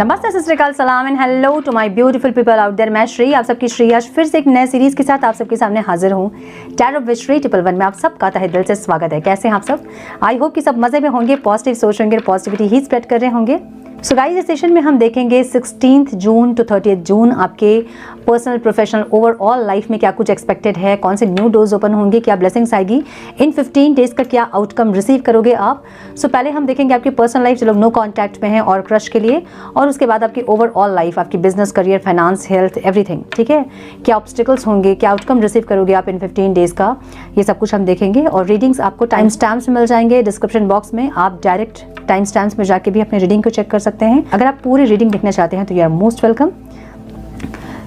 नमस्ते, सत श्री अकाल, सलाम and hello to my beautiful people out there. मैं श्री, आप सबकी श्री आज फिर से एक नए सीरीज के साथ आप सबके सामने हाजिर हूँ। टैरो विद श्री 111 में आप सबका तहे दिल से स्वागत है। कैसे हैं आप सब? आई होप कि सब मजे में होंगे, पॉजिटिव सोच होंगे, पॉजिटिविटी ही स्प्रेड कर रहे होंगे। सो गाइस, इस सेशन में हम देखेंगे 16 जून टू 30 जून आपके पर्सनल, प्रोफेशनल, ओवरऑल लाइफ में क्या कुछ एक्सपेक्टेड है, कौन से न्यू डोर्स ओपन होंगे, क्या ब्लेसिंग्स आएगी, इन 15 डेज का क्या आउटकम रिसीव करोगे आप। सो पहले हम देखेंगे आपकी पर्सनल लाइफ जो लोग नो कॉन्टैक्ट में हैं और क्रश के लिए, और उसके बाद आपकी ओवरऑल लाइफ, आपकी business, career, finance, health, everything. ठीक है, क्या ऑब्स्टिकल्स होंगे, क्या आउटकम रिसीव करोगे आप इन 15 डेज का, ये सब कुछ हम देखेंगे। और रीडिंग्स आपको टाइम स्टैम्प्स मिल जाएंगे डिस्क्रिप्शन बॉक्स में, आप डायरेक्ट टाइम स्टैम्प्स में जाके भी अपने रीडिंग को चेक कर सकते हैं। अगर आप पूरी रीडिंग देखना चाहते हैं तो यू आर मोस्ट वेलकम।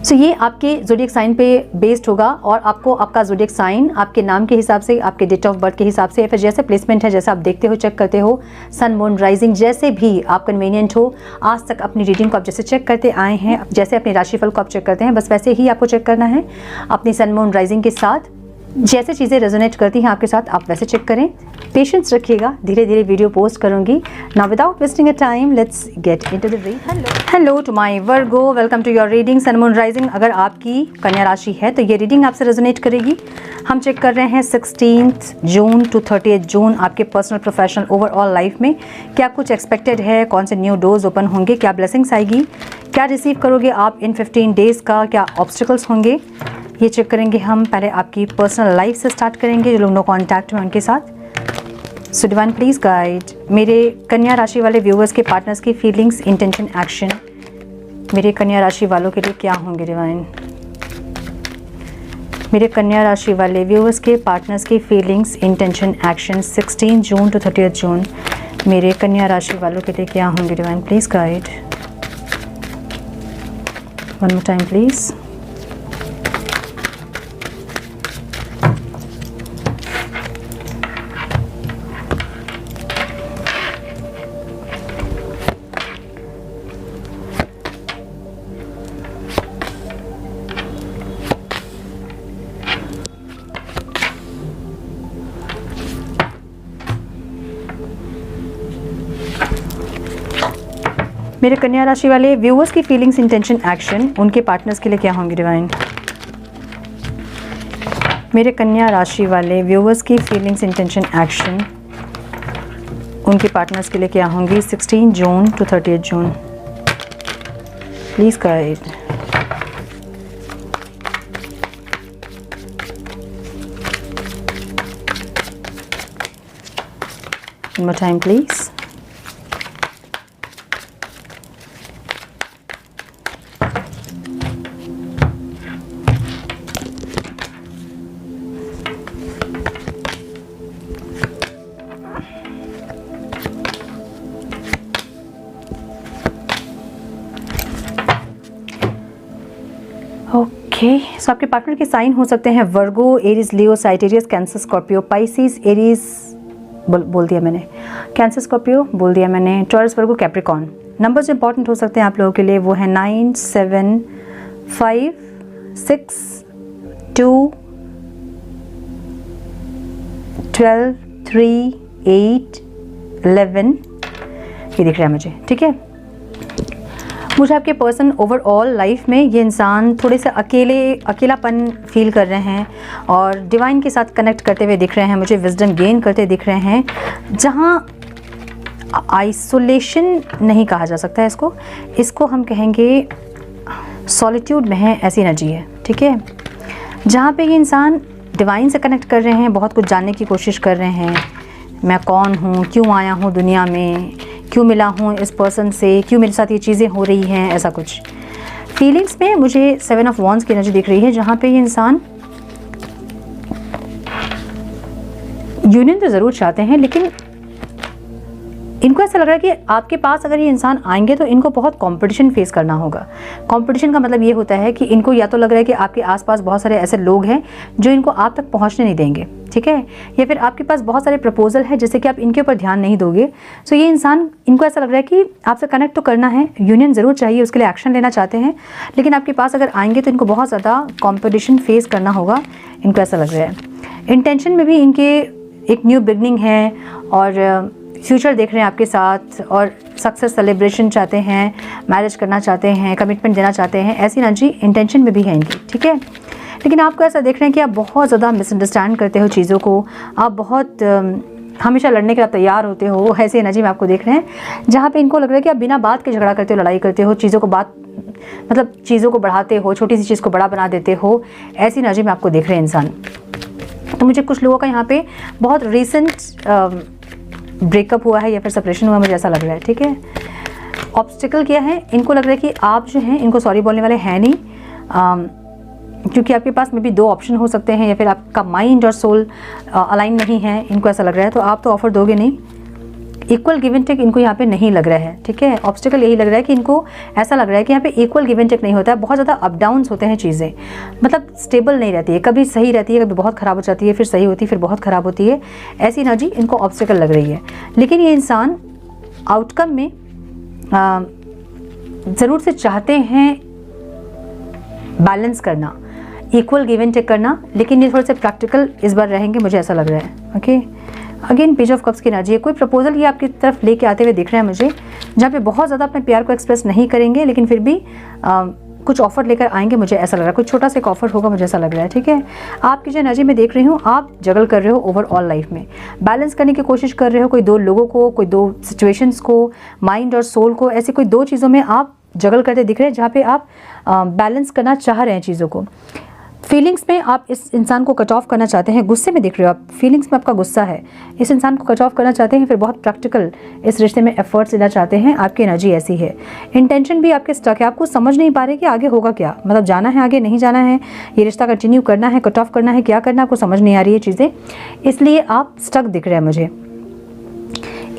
सो ये आपके ज़ोडिएक साइन पे बेस्ड होगा और आपको आपका ज़ोडिएक साइन आपके नाम के हिसाब से, आपके डेट ऑफ बर्थ के हिसाब से, या फिर जैसे प्लेसमेंट है, जैसा आप देखते हो, चेक करते हो, सन, मून, राइजिंग, जैसे भी आप कन्वीनियंट हो, आज तक अपनी रीडिंग को आप जैसे चेक करते आए हैं, जैसे अपने राशिफल को आप चेक करते हैं, बस वैसे ही आपको चेक करना है। अपनी सन, मून, राइजिंग के साथ जैसे चीज़ें रेजोनेट करती हैं आपके साथ, आप वैसे चेक करें। पेशेंस रखिएगा, धीरे धीरे वीडियो पोस्ट करूंगी। Now without wasting a time, let's get into the read. Hello to my Virgo, welcome to your reading sun, moon, rising. अगर आपकी कन्या राशि है तो ये रीडिंग आपसे रेजोनेट करेगी। हम चेक कर रहे हैं 16 जून टू 30 जून आपके पर्सनल, प्रोफेशनल, ओवरऑल लाइफ में क्या कुछ एक्सपेक्टेड है, कौन से न्यू डोर्स ओपन होंगे, क्या ब्लेसिंग्स आएगी, क्या रिसीव करोगे आप इन 15 डेज का, क्या ऑब्स्टिकल्स होंगे, ये चेक करेंगे हम। पहले आपकी पर्सनल लाइफ से स्टार्ट करेंगे, जो लोग नो कॉन्टैक्ट में उनके साथ। सो डिवाइन प्लीज गाइड मेरे कन्या राशि वाले व्यूअर्स के पार्टनर्स की फीलिंग्स, इंटेंशन, एक्शन मेरे कन्या राशि वालों के लिए क्या होंगे डिवाइन। मेरे कन्या राशि वाले व्यूअर्स के पार्टनर्स की feelings, intention, action 16 June to 30 June मेरे कन्या राशि वालों के लिए क्या होंगे divine please guide. One more time please. मेरे कन्या राशि वाले व्यूअर्स की फीलिंग्स, इंटेंशन, एक्शन उनके पार्टनर्स के लिए क्या होंगे डिवाइन। मेरे कन्या राशि वाले व्यूअर्स की फीलिंग्स, इंटेंशन, एक्शन उनके पार्टनर्स के लिए क्या होंगी 16 June to 30 June please guide. One more time please. Okay, so आपके पार्टनर के साइन हो सकते हैं Virgo, Aries, Leo, Sagittarius, Cancer, Scorpio, Pisces, Aries बोल दिया मैंने, कैंसर, स्कॉर्पियो बोल दिया मैंने, Taurus, Virgo, Capricorn. Numbers important हो सकते हैं आप लोगों के लिए, वो है 9, 7, 5, 6, 2, 12, 3, 8, 11, ये दिख रहा है मुझे। ठीक है, मुझे आपके पर्सन ओवरऑल लाइफ में ये इंसान थोड़े से अकेलापन फील कर रहे हैं और डिवाइन के साथ कनेक्ट करते हुए दिख रहे हैं, मुझे विजडम गेन करते दिख रहे हैं। जहाँ आइसोलेशन नहीं कहा जा सकता है इसको हम कहेंगे सॉलिट्यूड में है, ऐसी एनर्जी है। ठीक है, जहाँ पे ये इंसान डिवाइन से कनेक्ट कर रहे हैं, बहुत कुछ जानने की कोशिश कर रहे हैं, मैं कौन हूँ, क्यों आया हूँ दुनिया में, क्यों मिला हूँ इस पर्सन से, क्यों मेरे साथ ये चीज़ें हो रही हैं, ऐसा कुछ फीलिंग्स में मुझे 7 ऑफ वॉन्ड्स की एनर्जी दिख रही है, जहाँ पे ये इंसान यूनियन तो ज़रूर चाहते हैं, लेकिन इनको ऐसा लग रहा है कि आपके पास अगर ये इंसान आएंगे तो इनको बहुत कंपटीशन फेस करना होगा। कंपटीशन का मतलब ये होता है कि इनको या तो लग रहा है कि आपके आसपास बहुत सारे ऐसे लोग हैं जो इनको आप तक पहुंचने नहीं देंगे, ठीक है, या फिर आपके पास बहुत सारे प्रपोजल है जैसे कि आप इनके ऊपर ध्यान नहीं दोगे। सो ये इंसान, इनको ऐसा लग रहा है कि आपसे कनेक्ट तो करना है, यूनियन ज़रूर चाहिए, उसके लिए एक्शन लेना चाहते हैं, लेकिन आपके पास अगर आएंगे तो इनको बहुत ज़्यादा कॉम्पिटिशन फेस करना होगा, इनको ऐसा लग रहा है। इंटेंशन में भी इनके एक न्यू बिगनिंग है और फ्यूचर देख रहे हैं आपके साथ, और सक्सेस सेलिब्रेशन चाहते हैं, मैरिज करना चाहते हैं, कमिटमेंट देना चाहते हैं, ऐसी एनर्जी इंटेंशन में भी है इनकी, ठीक है। लेकिन आपको ऐसा देख रहे हैं कि आप बहुत ज़्यादा मिसअंडरस्टैंड करते हो चीज़ों को, आप बहुत हमेशा लड़ने के लिए तैयार होते हो, ऐसी एनर्जी में आपको देख रहे हैं, जहाँ पे इनको लग रहा है कि आप बिना बात के झगड़ा करते हो, लड़ाई करते हो, चीज़ों को चीज़ों को बढ़ाते हो, छोटी सी चीज़ को बड़ा बना देते हो, ऐसी एनर्जी में आपको देख रहे हैं इंसान। तो मुझे कुछ लोगों का यहाँ पे बहुत रिसेंट ब्रेकअप हुआ है या फिर सेपरेशन हुआ, मुझे ऐसा लग रहा है, ठीक है। ऑब्स्टिकल क्या है, इनको लग रहा है कि आप जो हैं इनको सॉरी बोलने वाले हैं नहीं, क्योंकि आपके पास में भी दो ऑप्शन हो सकते हैं, या फिर आपका माइंड और सोल अलाइन नहीं है, इनको ऐसा लग रहा है, तो आप तो ऑफर दोगे नहीं। इक्वल गिव एंड टेक इनको यहाँ पे नहीं लग रहा है, ठीक है। ऑब्स्टिकल यही लग रहा है कि इनको ऐसा लग रहा है कि यहाँ पे इक्वल गिव एंड टेक नहीं होता है, बहुत ज़्यादा अप डाउन्स होते हैं चीज़ें, मतलब स्टेबल नहीं रहती है, कभी सही रहती है, कभी बहुत ख़राब हो जाती है, फिर सही होती है, फिर बहुत ख़राब होती है, ऐसी एनर्जी इनको ऑब्स्टिकल लग रही है। लेकिन ये इंसान आउटकम में ज़रूर से चाहते हैं बैलेंस करना, इक्वल गिव एंड टेक करना, लेकिन ये थोड़े से प्रैक्टिकल इस बार रहेंगे, मुझे ऐसा लग रहा है, okay. Again page of cups की एनर्जी है, कोई प्रपोजल ये आपकी तरफ लेके आते हुए दिख रहा है मुझे, जहाँ पे बहुत ज़्यादा अपने प्यार को एक्सप्रेस नहीं करेंगे, लेकिन फिर भी कुछ ऑफर लेकर आएंगे, मुझे ऐसा लग रहा है, कुछ छोटा सा एक ऑफर होगा, मुझे ऐसा लग रहा है, ठीक है। आपकी जो एनर्जी में देख रही हूँ, आप जगल कर रहे हो ओवरऑल लाइफ में, बैलेंस करने की कोशिश कर रहे हो, कोई दो लोगों को, कोई दो सिचुएशंस को, माइंड और सोल को, ऐसी कोई दो चीज़ों में आप जगल करते दिख रहे हैं, जहाँ पे आप बैलेंस करना चाह रहे हैं चीज़ों को। फीलिंग्स में आप इस इंसान को कट ऑफ करना चाहते हैं, गुस्से में दिख रहे हो आप, फीलिंग्स में आपका गुस्सा है, इस इंसान को कट ऑफ करना चाहते हैं, फिर बहुत प्रैक्टिकल इस रिश्ते में एफर्ट्स लेना चाहते हैं, आपकी एनर्जी ऐसी है। इंटेंशन भी आपके स्टक है, आपको समझ नहीं पा रहे कि आगे होगा क्या, मतलब जाना है आगे, नहीं जाना है, ये रिश्ता कंटिन्यू करना है, कट ऑफ करना है, क्या करना है, आपको समझ नहीं आ रही है चीज़ें, इसलिए आप स्टक दिख रहे हैं मुझे।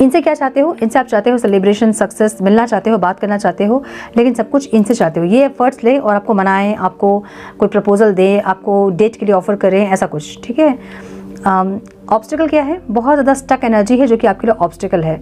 इनसे क्या चाहते हो, इनसे आप चाहते हो सेलिब्रेशन, सक्सेस, मिलना चाहते हो, बात करना चाहते हो, लेकिन सब कुछ इनसे चाहते हो, ये एफर्ट्स ले और आपको मनाएं, आपको कोई प्रपोजल दे, आपको डेट के लिए ऑफर करें, ऐसा कुछ, ठीक है। ऑब्स्टिकल क्या है, बहुत ज़्यादा स्टक एनर्जी है जो कि आपके लिए ऑब्स्टिकल है।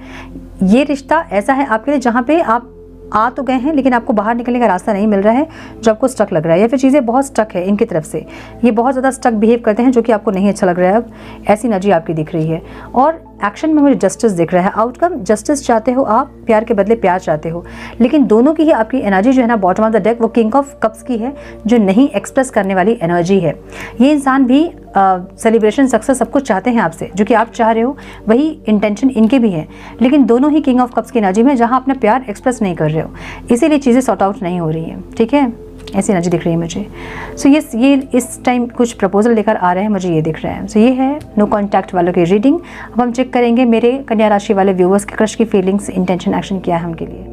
ये रिश्ता ऐसा है आपके लिए जहाँ पे आप आ तो गए हैं, लेकिन आपको बाहर निकलने का रास्ता नहीं मिल रहा है, जो आपको स्टक लग रहा है, या फिर चीज़ें बहुत स्टक है इनकी तरफ से, ये बहुत ज़्यादा स्टक बिहेव करते हैं, जो कि आपको नहीं अच्छा लग रहा है। अब ऐसी एनर्जी आपकी दिख रही है, और एक्शन में मुझे जस्टिस दिख रहा है, आउटकम जस्टिस चाहते हो आप, प्यार के बदले प्यार चाहते हो, लेकिन दोनों की ही आपकी एनर्जी जो है ना, बॉटम ऑफ द डेक वो किंग ऑफ कप्स की है, जो नहीं एक्सप्रेस करने वाली एनर्जी है। ये इंसान भी सेलिब्रेशन, सक्सेस सब कुछ चाहते हैं आपसे, जो कि आप चाह रहे हो, वही इंटेंशन इनके भी है, लेकिन दोनों ही किंग ऑफ कप्स की एनर्जी में, जहाँ अपना प्यार एक्सप्रेस नहीं कर रहे हो, इसीलिए चीज़ें सॉर्ट आउट नहीं हो रही हैं, ठीक है। ऐसी एनर्जी दिख रही है मुझे। सो ये इस टाइम कुछ प्रपोजल लेकर आ रहे हैं, मुझे ये दिख रहा है। सो ये है नो कॉन्टैक्ट वालों की रीडिंग। अब हम चेक करेंगे मेरे कन्या राशि वाले व्यूअर्स के क्रश की फीलिंग्स, इंटेंशन, एक्शन क्या है उनके लिए।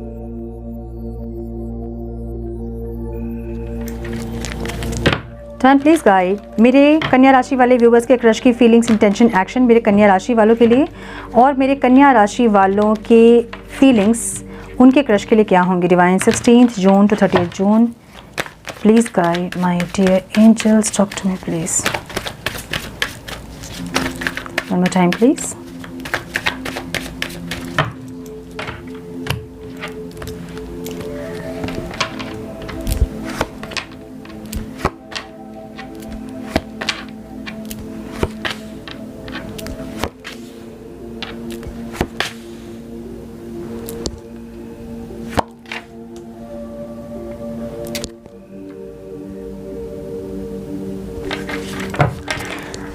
टर्न प्लीज गाइड मेरे कन्या राशि वाले व्यूअर्स के क्रश की फीलिंग्स, इंटेंशन, एक्शन मेरे कन्या राशि वालों के लिए, और मेरे कन्या राशि वालों के फीलिंग्स उनके क्रश के लिए क्या होंगे। Divine 16 June to 30 June, please guide my dear angels, talk to me please. One more time please.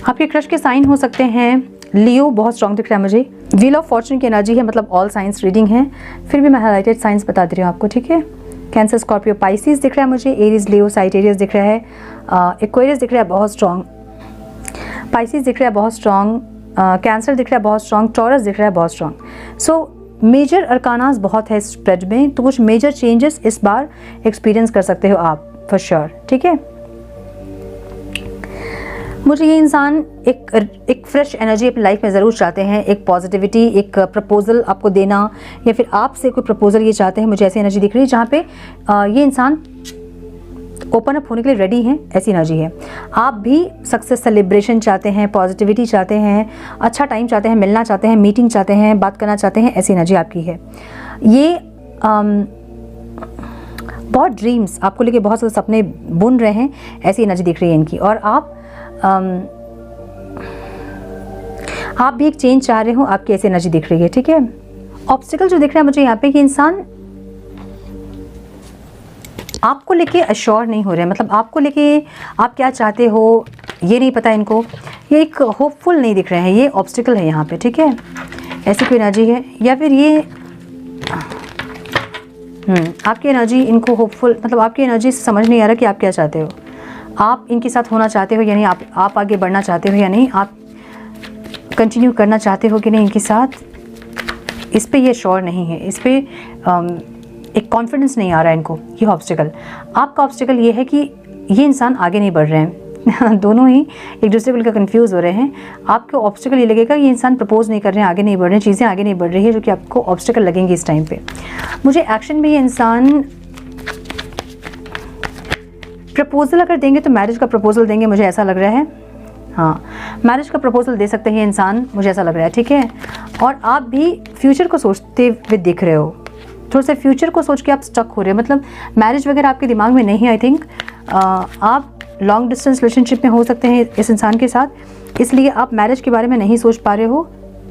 आपके क्रश के साइन हो सकते हैं लियो, बहुत स्ट्रॉन्ग दिख रहा है मुझे, व्हील ऑफ फॉर्चून की एनर्जी है, मतलब ऑल साइंस रीडिंग है, फिर भी मैं हाइलाइटेड साइंस बता दे रही हूँ आपको, ठीक है। कैंसर, स्कॉर्पियो, पाइसिस दिख रहा है मुझे, एरीज, लियो, साइटेरियस दिख रहा है, एक्वेरियस दिख रहा है बहुत स्ट्रॉन्ग, पाइसिस दिख रहा है बहुत स्ट्रॉन्ग, कैंसर दिख रहा है बहुत स्ट्रॉन्ग, टॉरस दिख रहा है बहुत स्ट्रॉन्ग। सो मेजर अरकानास बहुत है स्प्रेड में, तो कुछ मेजर चेंजेस इस बार एक्सपीरियंस कर सकते हो आप फॉर श्योर, ठीक है। मुझे ये इंसान एक फ्रेश एनर्जी अपनी लाइफ में ज़रूर चाहते हैं, एक पॉजिटिविटी, एक प्रपोजल आपको देना, या फिर आपसे कोई प्रपोजल ये चाहते हैं, मुझे ऐसी एनर्जी दिख रही है जहाँ पे ये इंसान ओपन अप होने के लिए रेडी हैं, ऐसी एनर्जी है। आप भी सक्सेस, सेलिब्रेशन चाहते हैं, पॉजिटिविटी चाहते हैं, अच्छा टाइम चाहते हैं, मिलना चाहते हैं, मीटिंग चाहते हैं, बात करना चाहते हैं, ऐसी एनर्जी आपकी है। ये बहुत ड्रीम्स आपको लेके बहुत सारे सपने बुन रहे हैं, ऐसी एनर्जी दिख रही है इनकी, और आप भी एक चेंज चाह रहे हो, आपकी ऐसी एनर्जी दिख रही है, ठीक है। ऑब्स्टिकल जो दिख रहा है मुझे यहाँ पे कि इंसान आपको लेके अश्योर नहीं हो रहे हैं, मतलब आपको लेके आप क्या चाहते हो ये नहीं पता इनको, ये एक होपफुल नहीं दिख रहे हैं, ये ऑब्स्टिकल है यहाँ पे, ठीक है। ऐसी कोई एनर्जी है, या फिर ये आपकी एनर्जी इनको होपफुल, मतलब आपकी एनर्जी से समझ नहीं आ रहा कि आप क्या चाहते हो, आप इनके साथ होना चाहते हो या नहीं, आप आगे बढ़ना चाहते हो या नहीं, आप कंटिन्यू करना चाहते हो कि नहीं इनके साथ, इस पे ये श्योर नहीं है, इस पे एक कॉन्फिडेंस नहीं आ रहा है इनको। ये ऑब्स्टिकल, आपका ऑब्स्टिकल ये है कि ये इंसान आगे नहीं बढ़ रहे हैं दोनों ही एक दूसरे को लेकर कंफ्यूज हो रहे हैं। आपको ऑब्स्टिकल ये लगेगा ये इंसान प्रपोज नहीं कर रहे हैं, आगे नहीं बढ़ रहे हैं, चीज़ें आगे नहीं बढ़ रही है, जो कि आपको ऑब्स्टिकल लगेंगी इस टाइम पे। मुझे एक्शन में ये इंसान प्रपोजल अगर देंगे तो मैरिज का प्रपोजल देंगे, मुझे ऐसा लग रहा है। हाँ, मैरिज का प्रपोजल दे सकते हैं इंसान, मुझे ऐसा लग रहा है, ठीक है। और आप भी फ्यूचर को सोचते हुए दिख रहे हो, थोड़ा सा फ्यूचर को सोच के आप स्टक हो रहे हो, मतलब मैरिज वगैरह आपके दिमाग में नहीं है। आई थिंक आप लॉन्ग डिस्टेंस रिलेशनशिप में हो सकते हैं इस इंसान के साथ, इसलिए आप मैरिज के बारे में नहीं सोच पा रहे हो,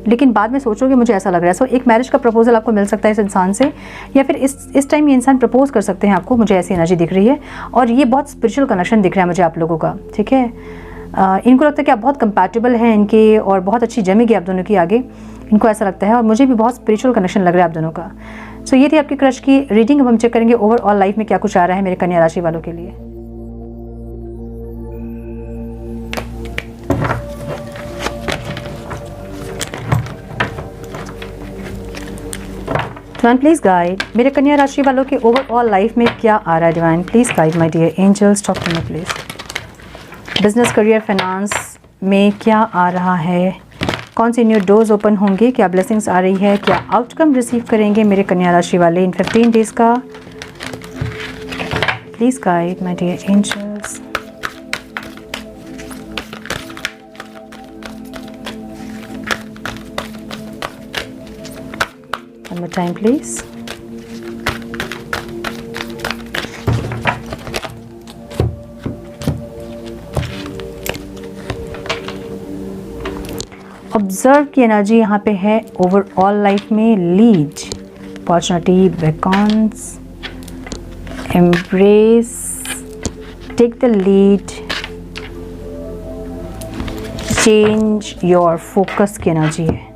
लेकिन बाद में सोचोगे, मुझे ऐसा लग रहा है। सो एक मैरिज का प्रपोजल आपको मिल सकता है इस इंसान से, या फिर इस टाइम ये इंसान प्रपोज कर सकते हैं आपको, मुझे ऐसी एनर्जी दिख रही है। और ये बहुत स्पिरिचुअल कनेक्शन दिख रहा है मुझे आप लोगों का, ठीक है। इनको लगता है कि आप बहुत कंपैटिबल हैं इनके, और बहुत अच्छी जमेगी आप दोनों की आगे, इनको ऐसा लगता है। और मुझे भी बहुत स्पिरिचुअल कनेक्शन लग रहा है आप दोनों का। सो ये थी आपकी क्रश की रीडिंग। अब हम चेक करेंगे ओवरऑल लाइफ में क्या कुछ आ रहा है मेरे कन्या राशि वालों के लिए। डिवाइन प्लीज गाइड मेरे कन्या राशि वालों के ओवरऑल लाइफ में क्या आ रहा है। Divine please guide my dear angels, talk to me please. Business, career, finance में क्या आ रहा है, कौन सी न्यू डोर्स ओपन होंगे, क्या ब्लेसिंग्स आ रही है, क्या आउटकम रिसीव करेंगे मेरे कन्या राशि वाले इन 15 डेज का। Please guide my dear angels. One more time please. Observe की एनर्जी यहाँ पे है ओवरऑल लाइफ में। Lead, opportunity, beckons, embrace, take the lead, change your focus की एनर्जी है।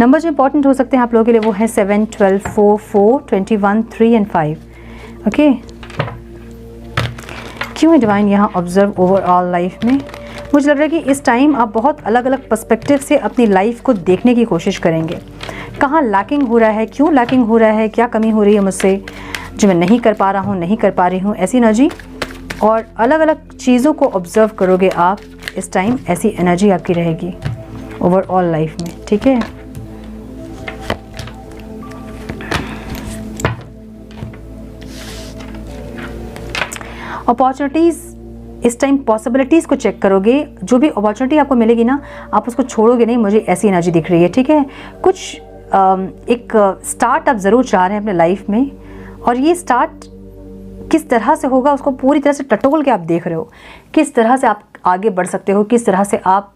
नंबर जो इंपॉर्टेंट हो सकते हैं आप लोगों के लिए वो है 7, 12, 4, 4, 21, 3 एंड 5। ओके, क्यों है डिवाइन यहाँ ऑब्जर्व ओवरऑल लाइफ में? मुझे लग रहा है कि इस टाइम आप बहुत अलग अलग पर्सपेक्टिव से अपनी लाइफ को देखने की कोशिश करेंगे। कहाँ लैकिंग हो रहा है, क्यों लैकिंग हो रहा है, क्या कमी हो रही है मुझसे जो मैं नहीं कर पा रहा हूँ, नहीं कर पा रही हूँ, ऐसी एनर्जी। और अलग अलग चीज़ों को ऑब्जर्व करोगे आप इस टाइम, ऐसी एनर्जी आपकी रहेगी ओवरऑल लाइफ में, ठीक है। अपॉर्चुनिटीज़, इस टाइम पॉसिबिलिटीज़ को चेक करोगे। जो भी अपॉर्चुनिटी आपको मिलेगी ना, आप उसको छोड़ोगे नहीं, मुझे ऐसी एनर्जी दिख रही है, ठीक है। कुछ एक स्टार्ट आप ज़रूर चाह रहे हैं अपने लाइफ में, और ये स्टार्ट किस तरह से होगा उसको पूरी तरह से टटोल के आप देख रहे हो, किस तरह से आप आगे बढ़ सकते हो, किस तरह से आप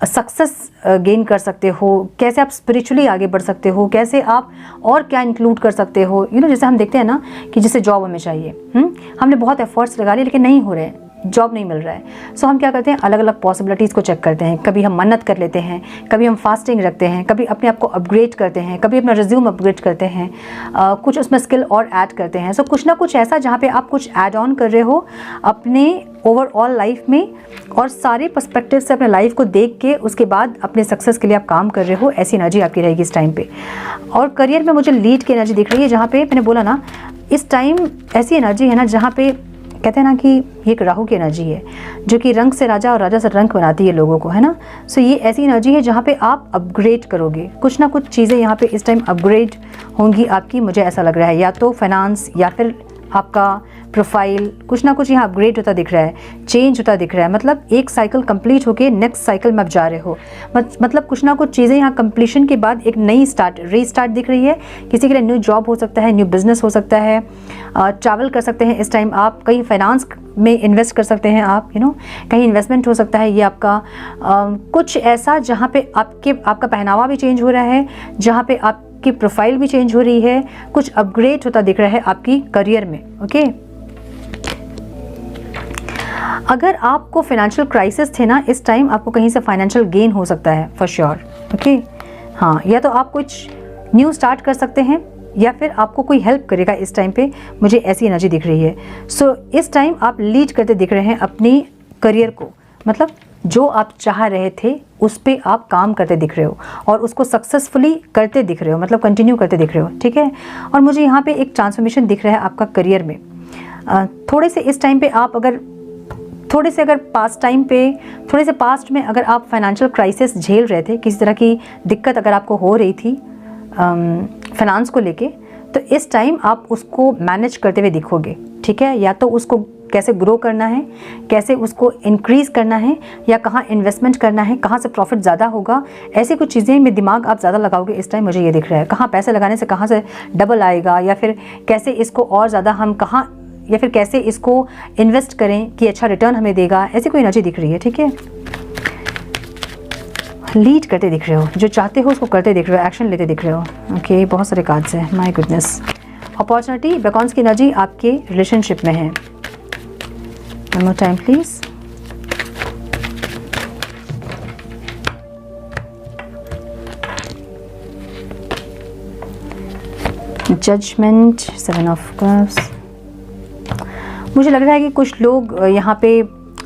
सक्सेस गेन कर सकते हो, कैसे आप स्पिरिचुअली आगे बढ़ सकते हो, कैसे आप और क्या इंक्लूड कर सकते हो। जैसे हम देखते हैं ना कि जैसे जॉब हमें चाहिए, हमने बहुत एफर्ट्स लगा लिए लेकिन नहीं हो रहे हैं, जॉब नहीं मिल रहा है। सो हम क्या करते हैं, अलग अलग पॉसिबिलिटीज़ को चेक करते हैं। कभी हम मन्नत कर लेते हैं, कभी हम फास्टिंग रखते हैं, कभी अपने आप को अपग्रेड करते हैं, कभी अपना रिज्यूम अपग्रेड करते हैं, कुछ उसमें स्किल और ऐड करते हैं। सो कुछ ना कुछ ऐसा जहाँ पे आप कुछ ऐड ऑन कर रहे हो अपने ओवरऑल लाइफ में, और सारे पर्सपेक्टिव से अपने लाइफ को देख के उसके बाद अपने सक्सेस के लिए आप काम कर रहे हो, ऐसी एनर्जी आपकी रहेगी इस टाइम पे। और करियर में मुझे लीड की एनर्जी दिख रही है, जहाँ पे मैंने बोला ना इस टाइम ऐसी एनर्जी है ना जहाँ पे कहते हैं ना कि ये एक राहु की एनर्जी है जो कि रंग से राजा और राजा से रंग बनाती है लोगों को, है ना। सो ये ऐसी एनर्जी है जहाँ पे आप अपग्रेड करोगे, कुछ ना कुछ चीज़ें यहाँ पे इस टाइम अपग्रेड होंगी आपकी, मुझे ऐसा लग रहा है। या तो फाइनेंस, या फिर आपका प्रोफाइल, कुछ ना कुछ यहाँ अपग्रेड होता दिख रहा है, चेंज होता दिख रहा है। मतलब एक साइकिल कंप्लीट होके नेक्स्ट साइकिल में आप जा रहे हो। मतलब कुछ ना कुछ चीज़ें यहाँ कंप्लीशन के बाद एक नई रीस्टार्ट दिख रही है। किसी के लिए न्यू जॉब हो सकता है, न्यू बिजनेस हो सकता है, ट्रैवल कर सकते हैं इस टाइम आप, कहीं फाइनेंस में इन्वेस्ट कर सकते हैं आप, कहीं इन्वेस्टमेंट हो सकता है ये आपका। कुछ ऐसा जहाँ पे आपका पहनावा भी चेंज हो रहा है, जहाँ पे आपकी प्रोफाइल भी चेंज हो रही है, कुछ अपग्रेड होता दिख रहा है आपकी करियर में। ओके, अगर आपको फाइनेंशियल क्राइसिस थे ना, इस टाइम आपको कहीं से फाइनेंशियल गेन हो सकता है फॉर श्योर। ओके, हाँ, या तो आप कुछ न्यू स्टार्ट कर सकते हैं या फिर आपको कोई हेल्प करेगा इस टाइम पे, मुझे ऐसी एनर्जी दिख रही है। सो इस टाइम आप लीड करते दिख रहे हैं अपनी करियर को, मतलब जो आप चाह रहे थे उस पे आप काम करते दिख रहे हो और उसको सक्सेसफुली करते दिख रहे हो, मतलब कंटिन्यू करते दिख रहे हो। ठीक है, और मुझे यहाँ पे एक ट्रांसफॉर्मेशन दिख रहा है आपका करियर में। थोड़े से इस टाइम पे आप अगर थोड़े से पास्ट में अगर आप फाइनेंशियल क्राइसिस झेल रहे थे, किसी तरह की दिक्कत अगर आपको हो रही थी फाइनेंस को लेके, तो इस टाइम आप उसको मैनेज करते हुए दिखोगे। ठीक है, या तो उसको कैसे ग्रो करना है, कैसे उसको इंक्रीज़ करना है, या कहाँ इन्वेस्टमेंट करना है, कहाँ से प्रॉफिट ज़्यादा होगा, ऐसी कुछ चीज़ें में दिमाग आप ज़्यादा लगाओगे इस टाइम, मुझे ये दिख रहा है। कहाँ पैसे लगाने से कहाँ से डबल आएगा, या फिर कैसे इसको और ज़्यादा हम कहाँ, या फिर कैसे इसको इन्वेस्ट करें कि अच्छा रिटर्न हमें देगा, ऐसी कोई एनर्जी दिख रही है। ठीक है, लीड करते दिख रहे हो, जो चाहते हो उसको करते दिख रहे हो, एक्शन लेते दिख रहे हो। ओके, बहुत सारे कार्ड्स हैं, माय गुडनेस। अपॉर्चुनिटी, बैकॉन्स की एनर्जी आपके रिलेशनशिप में है। One more time please. Judgement, 7 of cups. मुझे लग रहा है कि कुछ लोग यहाँ पे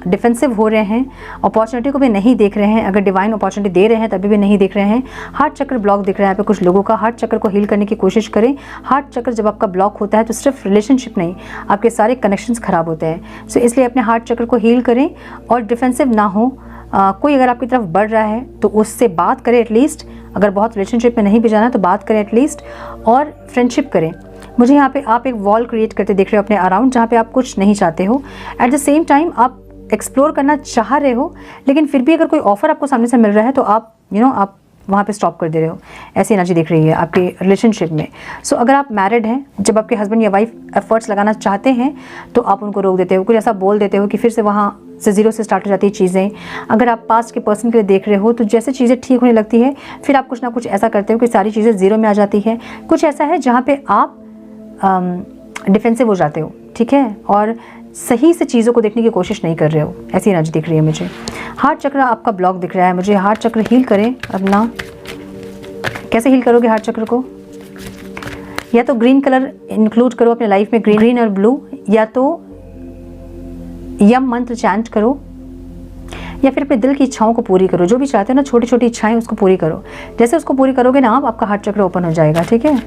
डिफेंसिव हो रहे हैं, अपॉर्चुनिटी को भी नहीं देख रहे हैं। अगर डिवाइन अपॉर्चुनिटी दे रहे हैं तभी भी नहीं देख रहे हैं। हार्ट चक्र ब्लॉक दिख रहा है यहाँ पे कुछ लोगों का। हार्ट चक्र को हील करने की कोशिश करें। हार्ट चक्र जब आपका ब्लॉक होता है तो सिर्फ रिलेशनशिप नहीं, आपके सारे कनेक्शंस खराब होते हैं। सो इसलिए अपने हार्ट चक्र को हील करें और डिफेंसिव ना हो। कोई अगर आपकी तरफ बढ़ रहा है तो उससे बात करें एटलीस्ट। अगर बहुत रिलेशनशिप में नहीं भी जाना तो बात करें एटलीस्ट, और फ्रेंडशिप करें। मुझे यहाँ पे आप एक वॉल क्रिएट करते दिख रहे हो अपने अराउंड, जहाँ पे आप कुछ नहीं चाहते हो। एट द सेम टाइम आप एक्सप्लोर करना चाह रहे हो, लेकिन फिर भी अगर कोई ऑफर आपको सामने से मिल रहा है तो आप आप वहाँ पे स्टॉप कर दे रहे हो। ऐसी एनर्जी दिख रही है आपके रिलेशनशिप में। सो अगर आप मैरिड हैं, जब आपके हस्बैंड या वाइफ एफर्ट्स लगाना चाहते हैं तो आप उनको रोक देते हो, कुछ ऐसा बोल देते हो कि फिर से वहाँ से ज़ीरो से स्टार्ट हो जाती है चीज़ें। अगर आप पास्ट के पर्सन के लिए देख रहे हो तो जैसे चीज़ें ठीक होने लगती है फिर आप कुछ ना कुछ ऐसा करते हो कि सारी चीज़ें ज़ीरो में आ जाती है। कुछ ऐसा है जहाँ पे आप डिफेंसिव हो जाते हो। ठीक है, और सही से चीज़ों को देखने की कोशिश नहीं कर रहे हो, ऐसी एनर्जी दिख रही है मुझे। हार्ट चक्र आपका ब्लॉक दिख रहा है मुझे। हार्ट चक्र हील करें अपना। कैसे हील करोगे हार्ट चक्र को? या तो ग्रीन कलर इंक्लूड करो अपने लाइफ में, ग्रीन और ब्लू, या तो यम मंत्र चैंट करो, या फिर अपने दिल की इच्छाओं को पूरी करो। जो भी चाहते हो ना, छोटी छोटी इच्छाएं, उसको पूरी करो। जैसे उसको पूरी करोगे ना आप, आपका हार्ट चक्र ओपन हो जाएगा। ठीक है,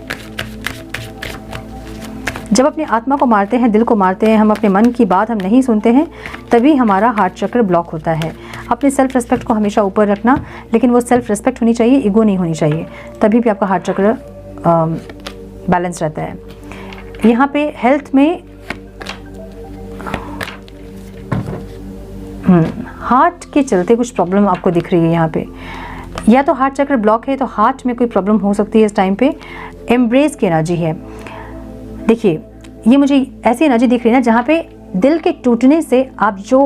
जब अपनी आत्मा को मारते हैं, दिल को मारते हैं, हम अपने मन की बात हम नहीं सुनते हैं, तभी हमारा हार्ट चक्र ब्लॉक होता है। अपने सेल्फ रिस्पेक्ट को हमेशा ऊपर रखना, लेकिन वो सेल्फ रिस्पेक्ट होनी चाहिए, ईगो नहीं होनी चाहिए, तभी भी आपका हार्ट चक्र बैलेंस रहता है। यहाँ पे हेल्थ में हार्ट के चलते कुछ प्रॉब्लम आपको दिख रही है यहाँ पे। या तो हार्ट चक्र ब्लॉक है तो हार्ट में कोई प्रॉब्लम हो सकती है इस टाइम पे। एम्ब्रेस की एनर्जी है। देखिए, ये मुझे ऐसी एनर्जी दिख रही है ना जहाँ पे दिल के टूटने से आप जो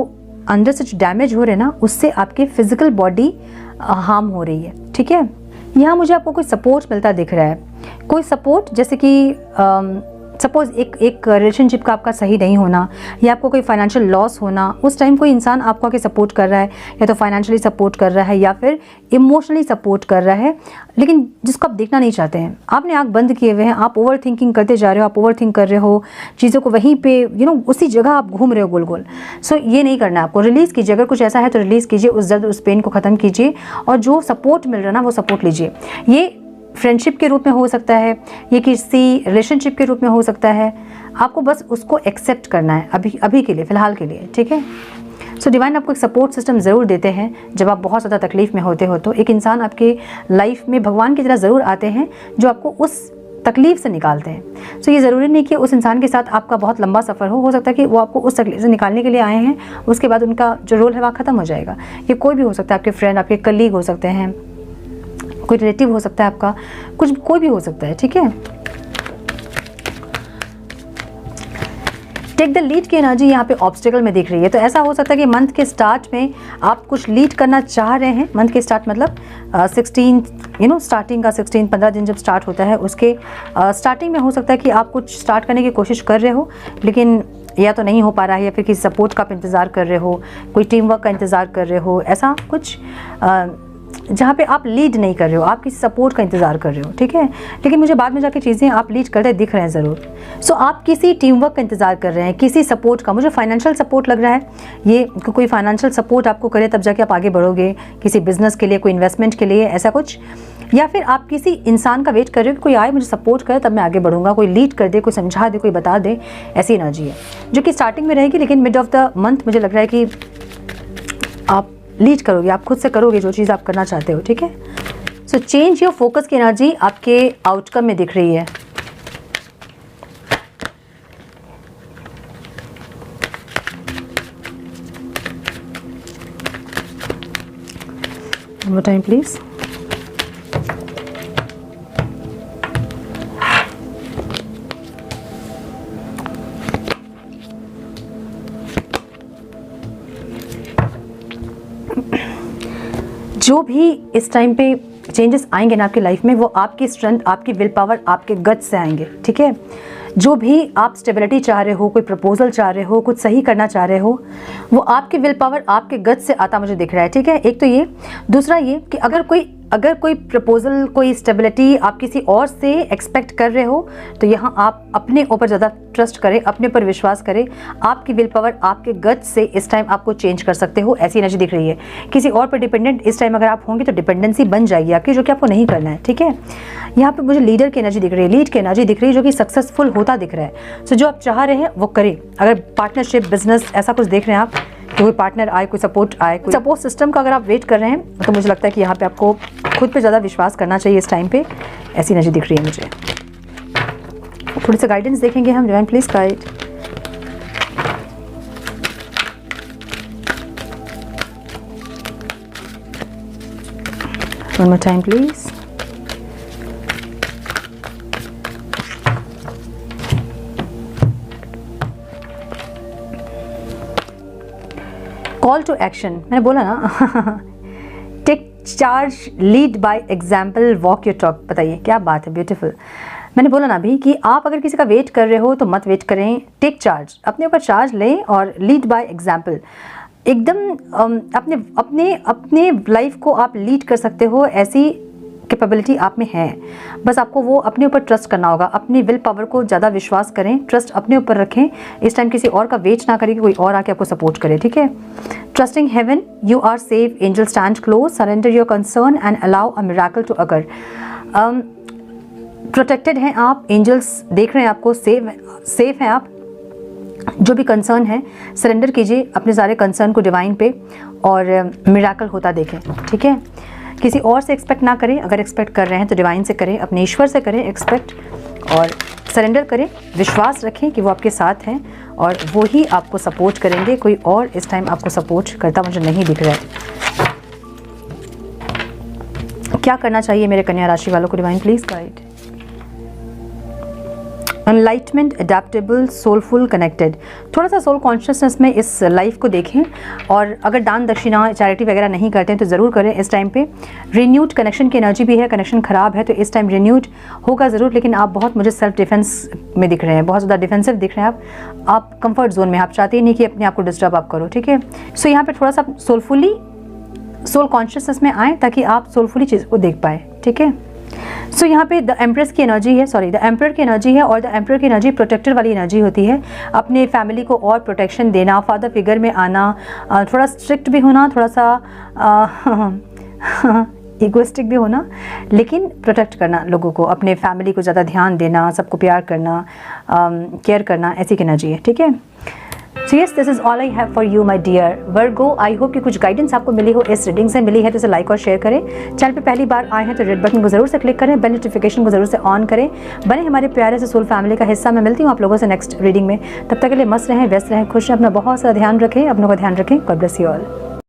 अंदर से डैमेज हो रहे हैं ना, उससे आपके फिजिकल बॉडी हार्म हो रही है। ठीक है, यहाँ मुझे आपको कोई सपोर्ट मिलता दिख रहा है। कोई सपोर्ट, जैसे कि सपोज एक रिलेशनशिप का आपका सही नहीं होना, या आपको कोई फाइनेंशियल लॉस होना, उस टाइम कोई इंसान आपको आके सपोर्ट कर रहा है, या तो फाइनेंशियली सपोर्ट कर रहा है या फिर इमोशनली सपोर्ट कर रहा है, लेकिन जिसको आप देखना नहीं चाहते हैं। आपने आंख बंद किए हुए हैं, आप ओवर थिंकिंग करते जा रहे हो, आप ओवर थिंक कर रहे हो चीज़ों को, वहीं पे उसी जगह आप घूम रहे हो गोल गोल। सो ये नहीं करना है आपको। रिलीज़ कीजिए, अगर कुछ ऐसा है तो रिलीज़ कीजिए, उस दर्द उस पेन को ख़त्म कीजिए, और जो सपोर्ट मिल रहा है ना वो सपोर्ट लीजिए। ये फ्रेंडशिप के रूप में हो सकता है, ये किसी रिलेशनशिप के रूप में हो सकता है। आपको बस उसको एक्सेप्ट करना है अभी के लिए, फ़िलहाल के लिए। ठीक है, सो डिवाइन आपको एक सपोर्ट सिस्टम ज़रूर देते हैं जब आप बहुत ज़्यादा तकलीफ़ में होते हो। तो एक इंसान आपके लाइफ में भगवान की तरह ज़रूर आते हैं जो आपको उस तकलीफ से निकालते हैं। सो ये ज़रूरी नहीं कि उस इंसान के साथ आपका बहुत लंबा सफ़र हो सकता है कि वो आपको उस तकलीफ से निकालने के लिए आए हैं, उसके बाद उनका जो रोल है वह ख़त्म हो जाएगा। ये कोई भी हो सकता है, आपके फ्रेंड, आपके कलीग हो सकते हैं, कोई रिलेटिव हो सकता है आपका, कुछ कोई भी हो सकता है, ठीक है। टेक द लीड की एनर्जी यहाँ पे ऑब्स्टिकल में दिख रही है। तो ऐसा हो सकता है कि मंथ के स्टार्ट में आप कुछ लीड करना चाह रहे हैं। मंथ के स्टार्ट मतलब 16 स्टार्टिंग का 15 दिन जब स्टार्ट होता है, उसके स्टार्टिंग में हो सकता है कि आप कुछ स्टार्ट करने की कोशिश कर रहे हो, लेकिन या तो नहीं हो पा रहा है, या फिर किसी सपोर्ट का आप इंतज़ार कर रहे हो, कोई टीम वर्क का इंतज़ार कर रहे हो, ऐसा कुछ जहाँ पे आप लीड नहीं कर रहे हो, आप किसी सपोर्ट का इंतज़ार कर रहे हो, ठीक है। लेकिन मुझे बाद में जाके चीज़ें आप लीड करते दिख रहे हैं ज़रूर। सो आप किसी टीम वर्क का इंतज़ार कर रहे हैं, किसी सपोर्ट का। मुझे फाइनेंशियल सपोर्ट लग रहा है, ये कोई फाइनेंशियल सपोर्ट आपको करे तब जाके आप आगे बढ़ोगे, किसी बिजनेस के लिए, कोई इन्वेस्टमेंट के लिए, ऐसा कुछ। या फिर आप किसी इंसान का वेट कर रहे हो कि कोई आए, मुझे सपोर्ट करे, तब मैं आगे बढ़ूंगा, कोई लीड कर दे, कोई समझा दे, कोई बता दे, ऐसी एनर्जी है जो कि स्टार्टिंग में रहेगी। लेकिन मिड ऑफ द मंथ मुझे लग रहा है कि आप लीड करोगे, आप खुद से करोगे जो चीज़ आप करना चाहते हो, ठीक है। सो चेंज योर फोकस की एनर्जी आपके आउटकम में दिख रही है। One more time, please. जो भी इस टाइम पे चेंजेस आएंगे ना आपकी लाइफ में, वो आपकी स्ट्रेंथ, आपकी विल पावर, आपके गट से आएंगे, ठीक है। जो भी आप स्टेबिलिटी चाह रहे हो, कोई प्रपोजल चाह रहे हो, कुछ सही करना चाह रहे हो, वो आपकी विल पावर, आपके गट से आता मुझे दिख रहा है, ठीक है। एक तो ये, दूसरा ये कि अगर कोई प्रपोजल, कोई स्टेबिलिटी आप किसी और से एक्सपेक्ट कर रहे हो, तो यहाँ आप अपने ऊपर ज़्यादा ट्रस्ट करें, अपने पर विश्वास करें। आपकी विल पावर, आपके गट से इस टाइम आपको चेंज कर सकते हो, ऐसी एनर्जी दिख रही है। किसी और पर डिपेंडेंट इस टाइम अगर आप होंगे तो डिपेंडेंसी बन जाएगी आपकी, जो कि आपको नहीं करना है, ठीक है। यहाँ पे मुझे लीडर की एनर्जी दिख रही है, लीड की एनर्जी दिख रही है, जो कि सक्सेसफुल होता दिख रहा है। सो जो आप चाह रहे हैं वो करें। अगर पार्टनरशिप, बिजनेस, ऐसा कुछ देख रहे हैं आप, कोई पार्टनर आए, कोई सपोर्ट आए, कोई सपोर्ट सिस्टम का अगर आप वेट कर रहे हैं, तो मुझे लगता है कि यहाँ पे आपको खुद पे ज़्यादा विश्वास करना चाहिए इस टाइम पे, ऐसी एनर्जी दिख रही है मुझे। थोड़ी सी गाइडेंस देखेंगे हम। Divine please guide. One more time please. Call to action, मैंने बोला ना take charge, lead by example, walk your talk. बताइए क्या बात है, ब्यूटीफुल। मैंने बोला ना अभी कि आप अगर किसी का वेट कर रहे हो तो मत वेट करें, टेक चार्ज, अपने ऊपर चार्ज लें और लीड बाय एग्जाम्पल। एकदम अपने लाइफ को आप लीड कर सकते हो, ऐसी कैपेबिलिटी आप में है। बस आपको वो अपने ऊपर ट्रस्ट करना होगा, अपनी विल पावर को ज़्यादा विश्वास करें, ट्रस्ट अपने ऊपर रखें। इस टाइम किसी और का वेट ना करें कि कोई और आके आपको सपोर्ट करे, ठीक है। Trusting heaven, you are safe, angel stand close, surrender your concern and allow a miracle to occur. Protected हैं आप, एंजल्स देख रहे हैं आपको, सेफ हैं आप। जो भी कंसर्न है सरेंडर कीजिए अपने सारे कंसर्न को डिवाइन पे, और मिरेकल होता देखें, ठीक है। किसी और से एक्सपेक्ट ना करें, अगर एक्सपेक्ट कर रहे हैं तो डिवाइन से करें, अपने ईश्वर से करें एक्सपेक्ट, और सरेंडर करें, विश्वास रखें कि वो आपके साथ हैं और वो ही आपको सपोर्ट करेंगे। कोई और इस टाइम आपको सपोर्ट करता मुझे नहीं दिख रहा है। क्या करना चाहिए मेरे कन्या राशि वालों को, divine please guide. Enlightenment, adaptable, soulful, connected. थोड़ा सा सोल कॉन्शियसनेस में इस लाइफ को देखें, और अगर दान दक्षिणा, चैरिटी वगैरह नहीं करते हैं तो ज़रूर करें इस टाइम पे। रिन्यूड कनेक्शन की एनर्जी भी है, कनेक्शन ख़राब है तो इस टाइम रिन्यूड होगा ज़रूर, लेकिन आप बहुत मुझे सेल्फ डिफेंस में दिख रहे हैं, बहुत ज़्यादा डिफेंसिव दिख रहे हैं आप कंफर्ट जोन में, आप चाहते ही नहीं कि अपने आप को डिस्टर्ब आप करो, ठीक है। सो यहाँ पर थोड़ा सा सोल कॉन्शियसनेस में आए ताकि आप सोलफुली चीज़ को देख पाए, ठीक है। सो यहाँ पे द एम्प्रेस की एनर्जी है, द एम्परर की एनर्जी है, और द एम्परर की एनर्जी प्रोटेक्टर वाली एनर्जी होती है। अपने फैमिली को और प्रोटेक्शन देना, फादर फिगर में आना, थोड़ा स्ट्रिक्ट भी होना, थोड़ा सा इगोइस्टिक भी होना, लेकिन प्रोटेक्ट करना लोगों को, अपने फैमिली को ज़्यादा ध्यान देना, सबको प्यार करना, केयर करना, ऐसी की एनर्जी है, ठीक है। So yes, this is all I have for you my dear Virgo. I hope कि कुछ गाइडेंस आपको मिली हो इस रीडिंग से। मिली है तो इसे लाइक और शेयर करें। चैनल पे पहली बार आए हैं तो रेड बटन को जरूर से क्लिक करें, बेल नोटिफिकेशन को जरूर से ऑन करें, बने हमारे प्यारे से सोल फैमिली का हिस्सा। मैं मिलती हूँ आप लोगों से नेक्स्ट रीडिंग में। तब तक के लिए मस्त रहें, व्यस्त रहें, खुश रहें, अपना बहुत सारा ध्यान रखें, अपनों का ध्यान रखें। God bless you all.